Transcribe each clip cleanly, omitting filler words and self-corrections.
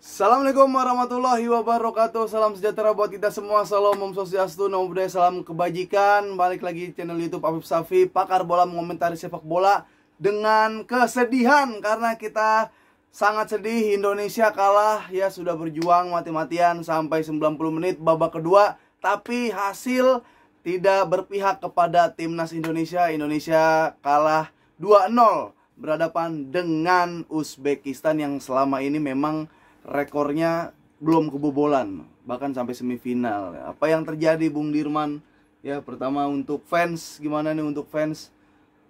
Assalamualaikum warahmatullahi wabarakatuh. Salam sejahtera buat kita semua. Salam Om Swastiastu, Namo Buddhaya, salam kebajikan. Balik lagi channel YouTube Afif Safi, pakar bola mengomentari sepak bola dengan kesedihan karena kita sangat sedih. Indonesia kalah, ya sudah berjuang mati-matian sampai 90 menit babak kedua, tapi hasil tidak berpihak kepada timnas Indonesia. Indonesia kalah 2-0 berhadapan dengan Uzbekistan yang selama ini memang rekornya belum kebobolan, bahkan sampai semifinal. Apa yang terjadi, Bung Dirman? Ya, pertama untuk fans, gimana nih untuk fans?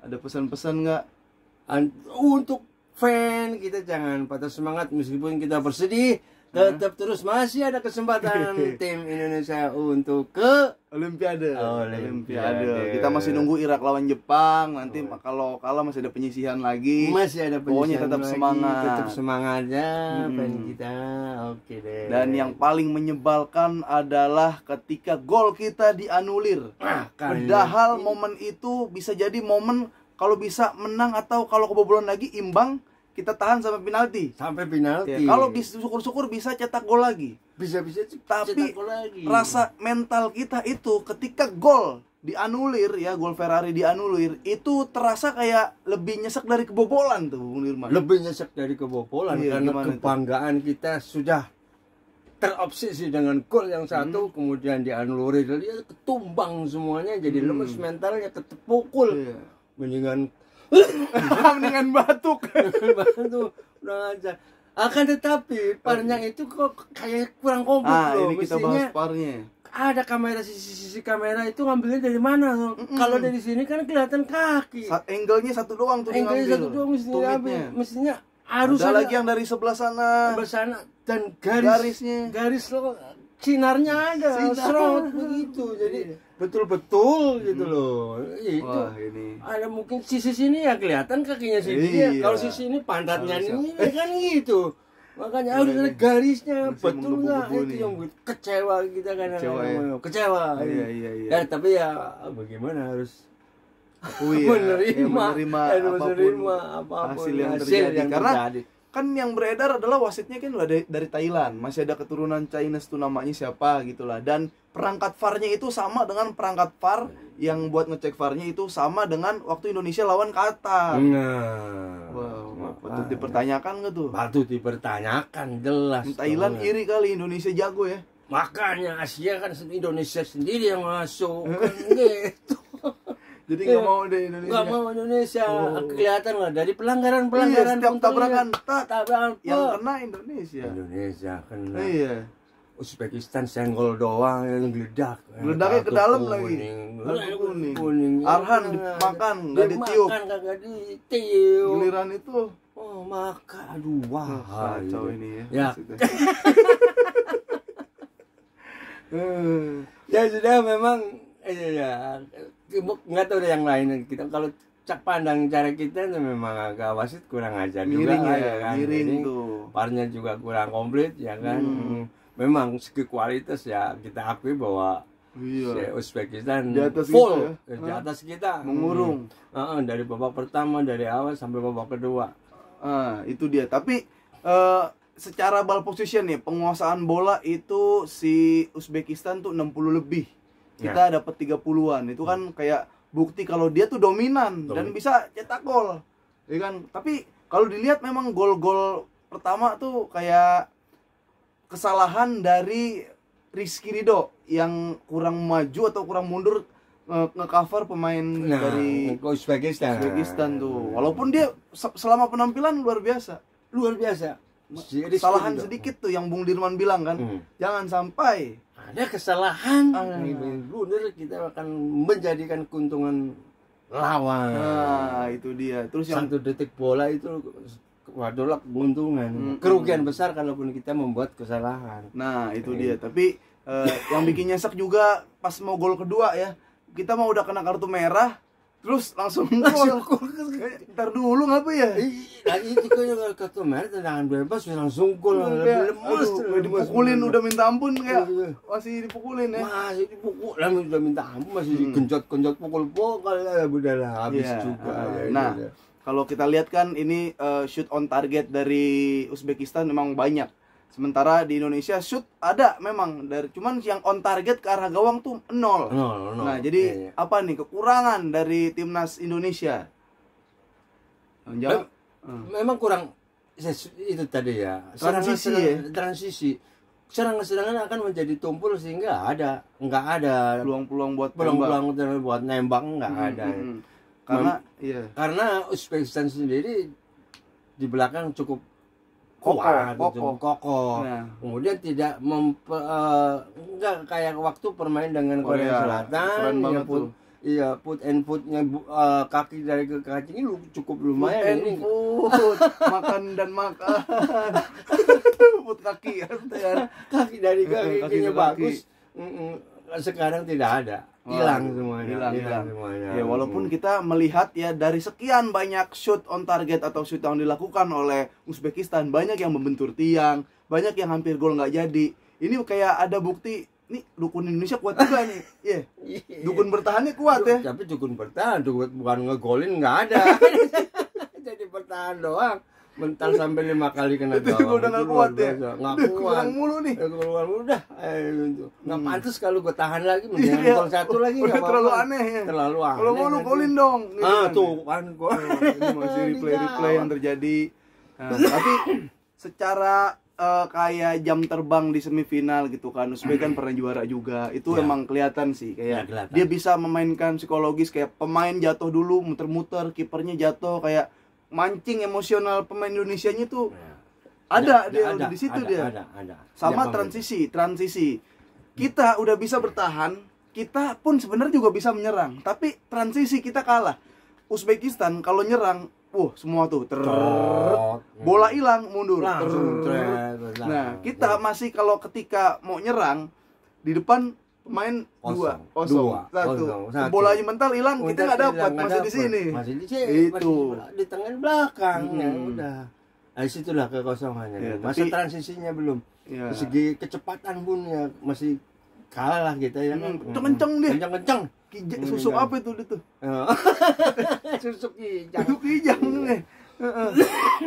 Ada pesan-pesan nggak? Untuk fans, kita jangan patah semangat meskipun kita bersedih. Tetap terus masih ada kesempatan tim Indonesia untuk ke Olimpiade. Kita masih nunggu Irak lawan Jepang. Nanti kalau kalah masih ada penyisihan lagi. Masih ada penyisihan. Pokoknya tetap lagi. semangat. Tetap semangatnya fans kita. Oke deh. Dan yang paling menyebalkan adalah ketika gol kita dianulir. Padahal momen itu bisa jadi momen kalau bisa menang atau kalau kebobolan lagi imbang, kita tahan sampai penalti. Sampai penalti. Ya, kalau bisa syukur-syukur bisa cetak gol lagi. Bisa Tapi cetak gol lagi. Rasa mental kita itu ketika gol dianulir, ya gol Ferrari dianulir, itu terasa kayak lebih nyesek dari kebobolan tuh, Bung Dirman. Lebih nyesek dari kebobolan, iya, karena kebanggaan itu? Kita sudah terobsesi dengan gol yang satu, kemudian dianulir, dia ketumbang semuanya, jadi lemes mentalnya, ketepukul. Iya. Mendingan batuk. Batuk udah aja. Akan tetapi parnya itu kok kayak kurang komplit loh. Ini kita bahas parnya. Ada kamera, sisi kamera itu ngambilnya dari mana? Kalau dari sini kan kelihatan kaki. Angle-nya satu doang tuh Angle-nya satu doang mestinya harus ada lagi yang dari sebelah sana. Dan garisnya. Garis lo sinarnya ada, serot begitu. Jadi betul-betul gitu loh. Itu. Wah, ini. Ada mungkin sisi sini ya kelihatan kakinya sini. Kalau sisi ini pantatnya ini kan gitu. Makanya harus ada garisnya. Betul nggak? Itu yang kecewa kita kan. Kecewa. Iya. Ya, tapi ya bagaimana harus menerima apapun hasil yang terjadi. Karena kan yang beredar adalah wasitnya kan dari Thailand, masih ada keturunan Chinese tuh, namanya siapa gitulah, dan perangkat VAR-nya itu sama dengan perangkat VAR yang buat ngecek VAR-nya itu sama dengan waktu Indonesia lawan Qatar. Patut dipertanyakan nggak tuh? Patut dipertanyakan, jelas. Thailand iri kali, Indonesia jago ya. Makanya Asia kan Indonesia sendiri yang masuk kan gitu. Jadi nggak mau deh Indonesia. Nggak mau Indonesia. Kelihatan lah dari pelanggaran setiap tabrakan yang kena Indonesia. Indonesia kena. Iya. Uzbekistan senggol doang yang geledak. Geledaknya ke dalam lagi. Kuning. Arhan makan nggak ditiup. Kagak ditiup. Giliran itu. Oh maka, aduh wah. Kacau ini ya. Ya sudah memang. Ya. Nggak tahu ada yang lain. Kita kalau pandang cara kita itu memang agak wasit kurang ajar juga ya kan. Miring tuh. Parnya juga kurang komplit ya kan. Memang segi kualitas ya kita akui bahwa Uzbekistan di atas full kita, ya? Di atas kita mengurung. Dari babak pertama, dari awal sampai babak kedua. Itu dia. Tapi secara ball position nih, penguasaan bola itu si Uzbekistan tuh 60 lebih. Kita dapat 30-an. Itu kan kayak bukti kalau dia tuh dominan dan bisa cetak gol. Ya kan? Tapi kalau dilihat memang gol-gol pertama tuh kayak kesalahan dari Rizky Ridho yang kurang maju atau kurang mundur nge-cover pemain dari Uzbekistan tuh. Walaupun dia selama penampilan luar biasa. Kesalahan sedikit tuh yang Bung Dirman bilang kan. Jangan sampai ada kesalahan, blunder, kita akan menjadikan keuntungan lawan. Itu dia. Terus satu detik bola itu adalah keuntungan. Kerugian besar kalaupun kita membuat kesalahan. Nah, itu dia. Tapi yang bikin nyesek juga pas mau gol kedua ya. Kita mau udah kena kartu merah, terus langsung gol. Ntar dulu ngapa ya? Itu kan kartu merah, tendangan bebas langsung gol. Dipukulin udah minta ampun kayak masih dipukulin ya. Masih dipukul, udah minta ampun, masih digenjot pukul-pukul, udahlah habis juga. Nah, kalau kita lihat kan ini shoot on target dari Uzbekistan memang banyak. Sementara di Indonesia shoot ada memang dari, cuman yang on target ke arah gawang tuh 0. Nah, jadi apa nih kekurangan dari timnas Indonesia? Memang kurang itu tadi ya. Transisi. Serangan-serangan akan menjadi tumpul sehingga nggak ada peluang-peluang buat nembak nggak ada. Karena Uzbekistan sendiri di belakang cukup kokoh. Nah. Kemudian tidak enggak kayak waktu permain dengan Korea Selatan, put and putnya kaki dari ke kaki ini cukup lumayan ini. Makan dan makan. Put kaki ya. Kaki dari kakinya bagus. Sekarang tidak ada. Hilang semuanya. Ya, walaupun kita melihat ya dari sekian banyak shoot on target atau shoot yang dilakukan oleh Uzbekistan, banyak yang membentur tiang, banyak yang hampir gol nggak jadi. Ini kayak ada bukti nih dukun Indonesia kuat juga nih. Iya. Dukun bertahannya kuat ya. Tapi dukun bertahan, bukan ngegolin nggak ada. Jadi bertahan doang. Mental sampai 5 kali kena gawang. Itu udah nggak kuat ya. Nggak kuat. Mulu nih. Keluar udah. Nggak pantas kalau gue tahan lagi. Mendingan gol 1 lagi nggak apa-apa. Terlalu aneh ya. Terlalu aneh. Kalau mau lu golin dong. Tuh kan gol. Ini masih replay yang terjadi. Nah, tapi secara kayak jam terbang di semifinal gitu kan, Uzbek kan pernah juara juga. Itu emang kelihatan sih kayak dia bisa memainkan psikologis, kayak pemain jatuh dulu muter-muter, kipernya jatuh, kayak mancing emosional pemain Indonesianya tuh ada di situ dia. Sama transisi. Kita udah bisa bertahan, kita pun sebenarnya juga bisa menyerang, tapi transisi kita kalah. Uzbekistan kalau nyerang, semua tuh bola hilang, mundur. Nah, kita masih kalau ketika mau nyerang di depan pemain 2-1. Bolanya mental hilang, kita nggak dapat, masih di sini. Itu di tengah belakang ya udah. Nah, disitulah kekosongannya. Masa transisinya belum. Segi kecepatan pun ya masih kalah lah kita ya kan. Kenceng dia. Kenceng. Susuk apa itu dia tuh? Susuk kijang. Susuk kijang nih.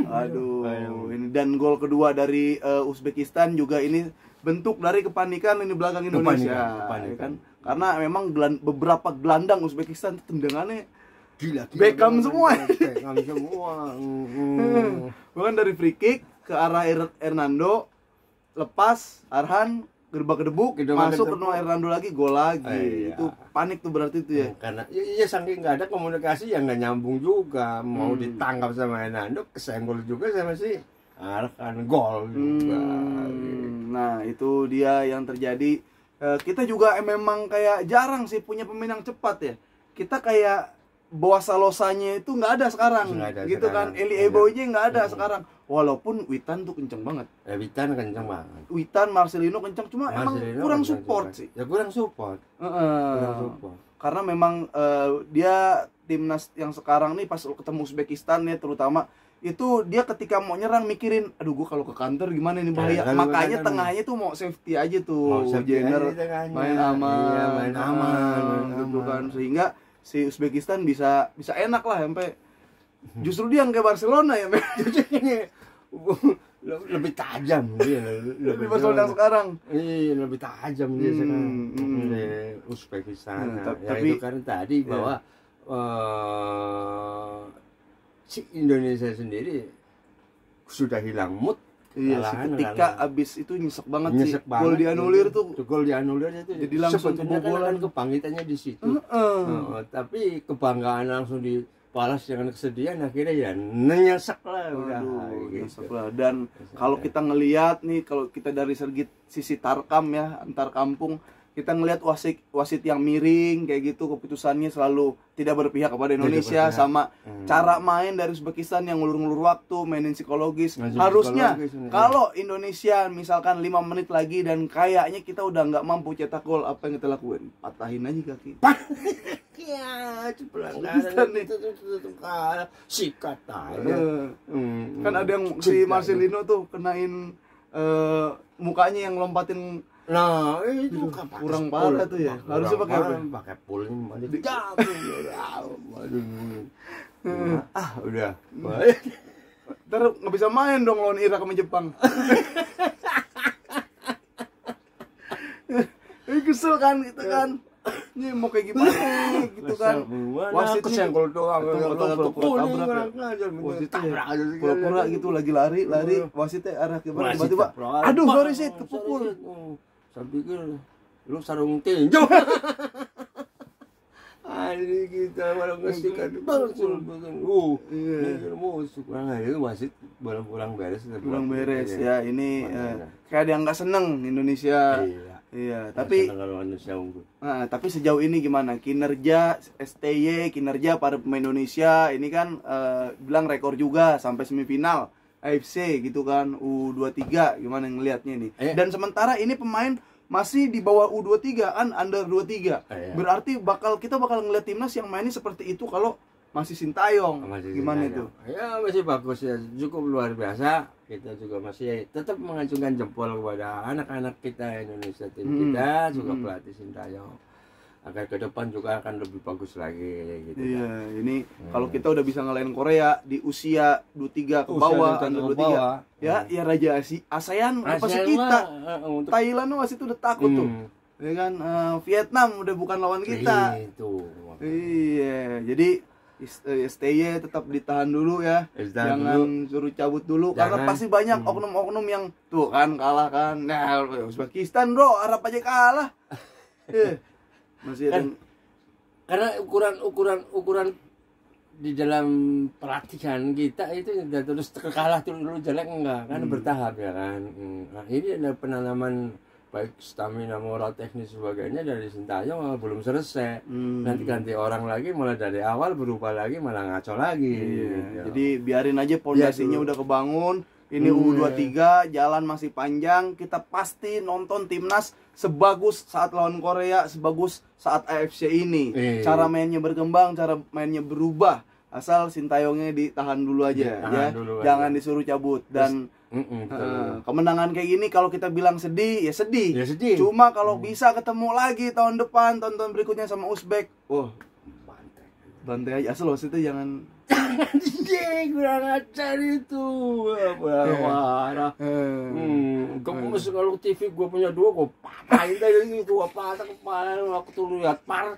Aduh, ini dan gol kedua dari Uzbekistan juga ini bentuk dari kepanikan ini belakang Indonesia. Kepanikan. Karena memang beberapa gelandang Uzbekistan tendangannya gila. Beckham semua. Bukan dari free kick ke arah Hernando, lepas Arhan gedebak-gedebuk, masuk ke Hernando lagi, gol lagi. Itu panik tuh berarti itu ya. Karena ya saking nggak ada komunikasi yang nggak nyambung juga. Mau ditangkap sama Hernando, kesenggol juga sama si Arhan, gol juga. Nah, itu dia yang terjadi. Kita juga memang kayak jarang sih punya pemain yang cepat ya. Kita kayak bawa salosanya itu nggak ada sekarang, gitu sekarang. Kan Eli Eboynya nggak ada sekarang. Walaupun Witan tuh kenceng banget. Witan kenceng banget. Witan, Marcelino kenceng, cuma emang kurang support sih. Ya kurang support. Karena memang dia timnas yang sekarang nih pas ketemu Uzbekistan ya terutama itu dia ketika mau nyerang mikirin, aduh gua kalau ke kantor gimana nih bahaya. Makanya tengahnya tuh mau safety aja tuh. Jenner main aman gitu kan, sehingga si Uzbekistan bisa enak lah sampai justru dia yang kayak Barcelona ya. Lebih tajam dia, lebih Barcelona sekarang. Iya, lebih tajam dia sekarang. Uzbekistan. Tapi itu kan tadi bahwa si Indonesia sendiri sudah hilang mood. Iya, ketika abis itu nyesek banget sih. Gol dianulir tuh. Gol dianulir itu. Jadi langsung kebobolan, kebangkitannya di situ. Tapi kebanggaan langsung dibalas dengan kesedihan, akhirnya ya nyesek lah udah. Nyesek lah. Dan kalau kita ngelihat nih, kalau kita dari sisi tarkam ya, antar kampung, kita ngelihat wasit yang miring kayak gitu, keputusannya selalu tidak berpihak kepada Indonesia, sama cara main dari Uzbekistan yang ngulur-ngulur waktu, mainin psikologis. Harusnya kalau Indonesia misalkan 5 menit lagi dan kayaknya kita udah nggak mampu cetak gol, apa yang kita lakuin? Patahin aja kaki. Ya, pelanggaran itu sikat aja. Kan ada yang si Marcelino tuh kenain mukanya yang lompatin. Nah, itu kurang parah tuh ya. Harusnya pakai apa? Pakai pool ini jam. Udah. Ntar nggak bisa main dong lawan Irak sama Jepang. kesel kan gitu kan. Ini mau kayak gimana gitu kan. Wasit kesenggol doang, pura-pura gitu lagi lari, wasitnya arah kemana, tiba-tiba aduh sorry sih kepukul. Saya pikir lu sarung tinju. Hari kita malah ngestikan betul. Ini musuh kurang aja wasit kurang beres. Kurang beres ya ini kayak ada yang nggak seneng Indonesia. Iya, tapi sejauh ini gimana kinerja STY, kinerja para pemain Indonesia ini kan bilang rekor juga sampai semifinal AFC gitu kan U23, gimana ngelihatnya ini? Dan sementara ini pemain masih di bawah U23 kan, under 23. Berarti kita bakal ngeliat timnas yang mainnya seperti itu kalau masih Sintayong. Gimana itu? Ya masih bagus ya, cukup luar biasa. Kita juga masih tetap mengacungkan jempol kepada anak-anak kita Indonesia, tim kita juga pelatih Sintayong. Agar ke depan juga akan lebih bagus lagi gitu. Iya, ini kalau kita udah bisa ngalahin Korea di usia 23 ke bawah, under 23. Ya Raja ASEAN apa sih kita? Thailand masih itu udah takut tuh. Ya kan Vietnam udah bukan lawan kita. Iya, jadi STY tetap ditahan dulu ya. Jangan suruh cabut dulu karena pasti banyak oknum-oknum yang tuh kan kalah kan. Nah, Uzbekistan bro, Arab aja kalah. Masih ada karena ukuran di dalam pelatihan kita itu tidak terus kalah dulu jelek enggak kan bertahap ya kan. Nah, ini ada penanaman baik stamina, moral, teknis sebagainya dari Sintayong belum selesai. Nanti ganti orang lagi mulai dari awal berubah lagi malah ngaco lagi. Jadi biarin aja pondasinya udah kebangun. Ini U23 jalan masih panjang, kita pasti nonton timnas sebagus saat lawan Korea, sebagus saat AFC ini. Cara mainnya berkembang, cara mainnya berubah. Asal Sintayongnya ditahan dulu aja ya. Jangan disuruh cabut dan kemenangan kayak gini kalau kita bilang sedih ya sedih. Cuma kalau bisa ketemu lagi tahun depan, tahun berikutnya sama Uzbek. Bantai aja asal wasitnya jangan kurang ajar itu. Parah. Kamu masuk kalau TV gue punya 2 gue patahin dari itu, gue patah kepala waktu lu lihat par.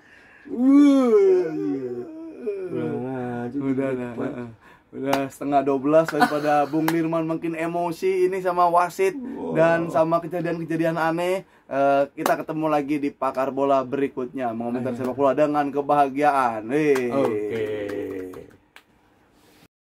Udah setengah 12 daripada Bung Nirman makin emosi ini sama wasit dan sama kejadian-kejadian aneh. Kita ketemu lagi di Pakar Bola berikutnya mengomentari sepak bola dengan kebahagiaan. Oke.